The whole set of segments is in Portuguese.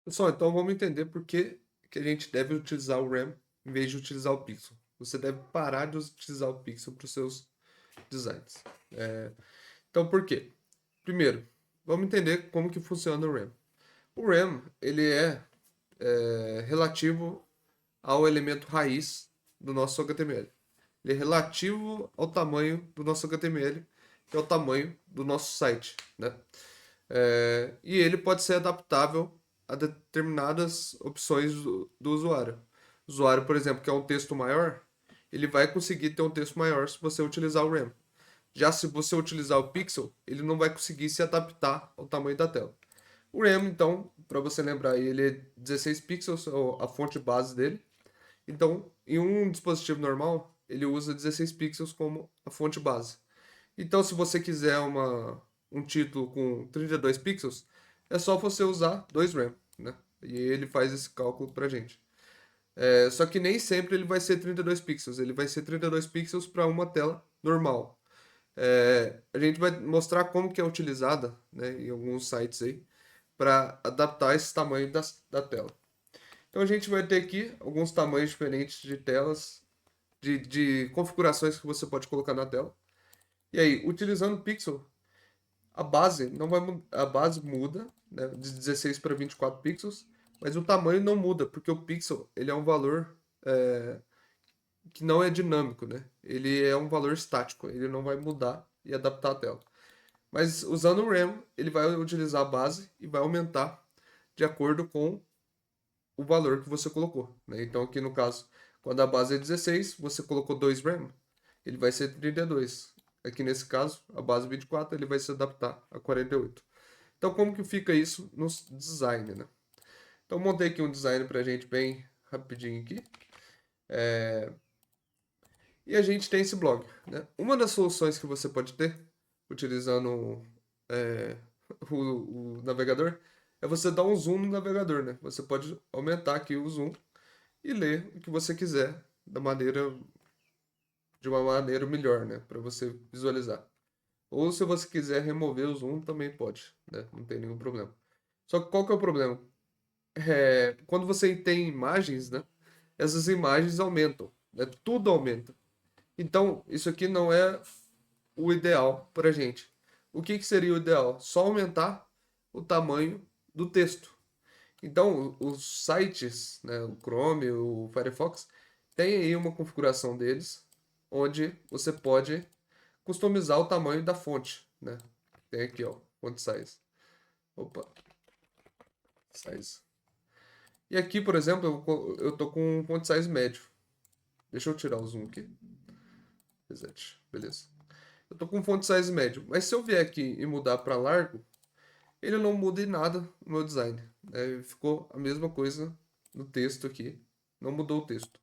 Pessoal, então vamos entender por que que a gente deve utilizar o RAM em vez de utilizar o Pixel. Você deve parar de utilizar o Pixel para os seus designs. Então, por quê? Primeiro, vamos entender como que funciona o RAM. O RAM, ele é relativo ao elemento raiz do nosso HTML. Ele é relativo ao tamanho do nosso HTML, que é o tamanho do nosso site, né? E ele pode ser adaptável a determinadas opções do usuário. O usuário, por exemplo, que é um texto maior, ele vai conseguir ter um texto maior se você utilizar o RAM. Já se você utilizar o Pixel, ele não vai conseguir se adaptar ao tamanho da tela. O RAM, então, para você lembrar, ele é 16 pixels, a fonte base dele. Então, em um dispositivo normal, ele usa 16 pixels como a fonte base. Então, se você quiser um título com 32 pixels, é só você usar 2 RAM, né? E ele faz esse cálculo pra gente. Só que nem sempre ele vai ser 32 pixels, ele vai ser 32 pixels para uma tela normal. A gente vai mostrar como que é utilizada, né, em alguns sites aí, para adaptar esse tamanho da tela. Então a gente vai ter aqui alguns tamanhos diferentes de telas, de configurações que você pode colocar na tela. E aí, utilizando o Pixel, a base não vai a base muda, né, de 16 para 24 pixels, mas o tamanho não muda, porque o pixel ele é um valor que não é dinâmico, né? Ele é um valor estático, ele não vai mudar e adaptar a tela. Mas usando o RAM, ele vai utilizar a base e vai aumentar de acordo com o valor que você colocou, né? Então aqui no caso, quando a base é 16, você colocou 2 RAM, ele vai ser 32. Aqui nesse caso, a base 24, ele vai se adaptar a 48. Então, como que fica isso no design, né? Então, montei aqui um design pra gente bem rapidinho aqui. E a gente tem esse blog, né? Uma das soluções que você pode ter, utilizando é, o navegador, é você dar um zoom no navegador, né? Você pode aumentar aqui o zoom e ler o que você quiser de uma maneira melhor, né? Para você visualizar. Ou se você quiser remover o zoom, também pode, né? Não tem nenhum problema. Só que qual que é o problema? Quando você tem imagens, né? Essas imagens aumentam, né? Tudo aumenta. Então, isso aqui não é o ideal para gente. O que seria o ideal? Só aumentar o tamanho do texto. Então, os sites, né, o Chrome, o Firefox, tem aí uma configuração deles, onde você pode customizar o tamanho da fonte, né? Tem aqui, ó, font size. Opa, size. E aqui, por exemplo, eu tô com um font size médio. Deixa eu tirar o zoom aqui. Reset. Beleza. Eu tô com um font size médio. Mas se eu vier aqui e mudar para largo, ele não muda em nada no meu design. Ficou a mesma coisa no texto aqui. Não mudou o texto.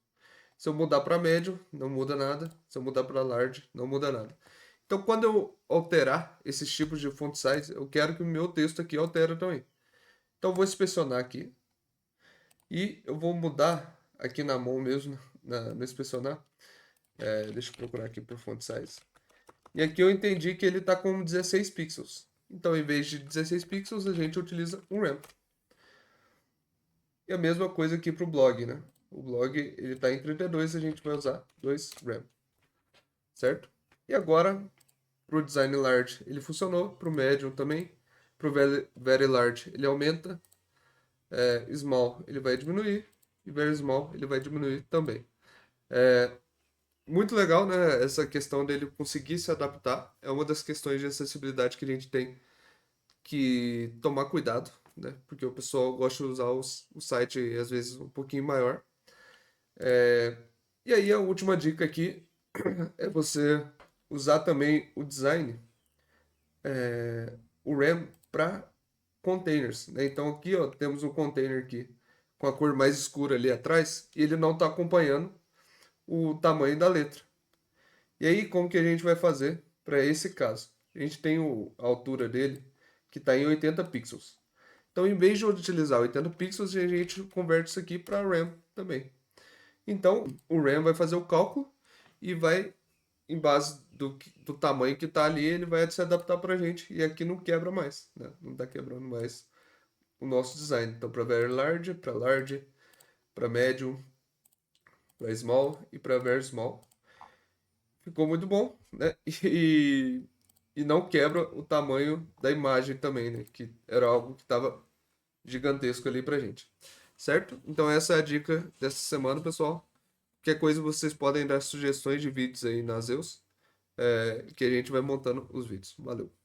Se eu mudar para médio, não muda nada. Se eu mudar para large, não muda nada. Então, quando eu alterar esses tipos de font size, eu quero que o meu texto aqui altere também. Então, eu vou inspecionar aqui e eu vou mudar aqui na mão mesmo, no inspecionar. Deixa eu procurar aqui por font size. E aqui eu entendi que ele está com 16 pixels. Então, em vez de 16 pixels, a gente utiliza um ramp. E a mesma coisa aqui para o blog, né? O blog ele está em 32, a gente vai usar 2 ramp, certo? E agora, para o design large, ele funcionou. Para o medium também. Para o very large, ele aumenta. Small, ele vai diminuir. E very small, ele vai diminuir também. Muito legal, né? Essa questão dele conseguir se adaptar. É uma das questões de acessibilidade que a gente tem que tomar cuidado, né? Porque o pessoal gosta de usar o site às vezes um pouquinho maior. E aí a última dica aqui é você usar também o design, o RAM para containers, né? Então aqui ó, temos um container aqui com a cor mais escura ali atrás e ele não está acompanhando o tamanho da letra. E aí como que a gente vai fazer para esse caso? A gente tem a altura dele que está em 80 pixels. Então, em vez de eu utilizar 80 pixels, a gente converte isso aqui para RAM também. Então, o RAM vai fazer o cálculo e vai, em base do tamanho que está ali, ele vai se adaptar para a gente. E aqui não quebra mais, né? Não está quebrando mais o nosso design. Então, para very large, para medium, para small e para very small. Ficou muito bom, né? E não quebra o tamanho da imagem também, né? Que era algo que estava gigantesco ali pra gente. Certo? Então essa é a dica dessa semana, pessoal. Qualquer coisa vocês podem dar sugestões de vídeos aí na Zeus, que a gente vai montando os vídeos. Valeu!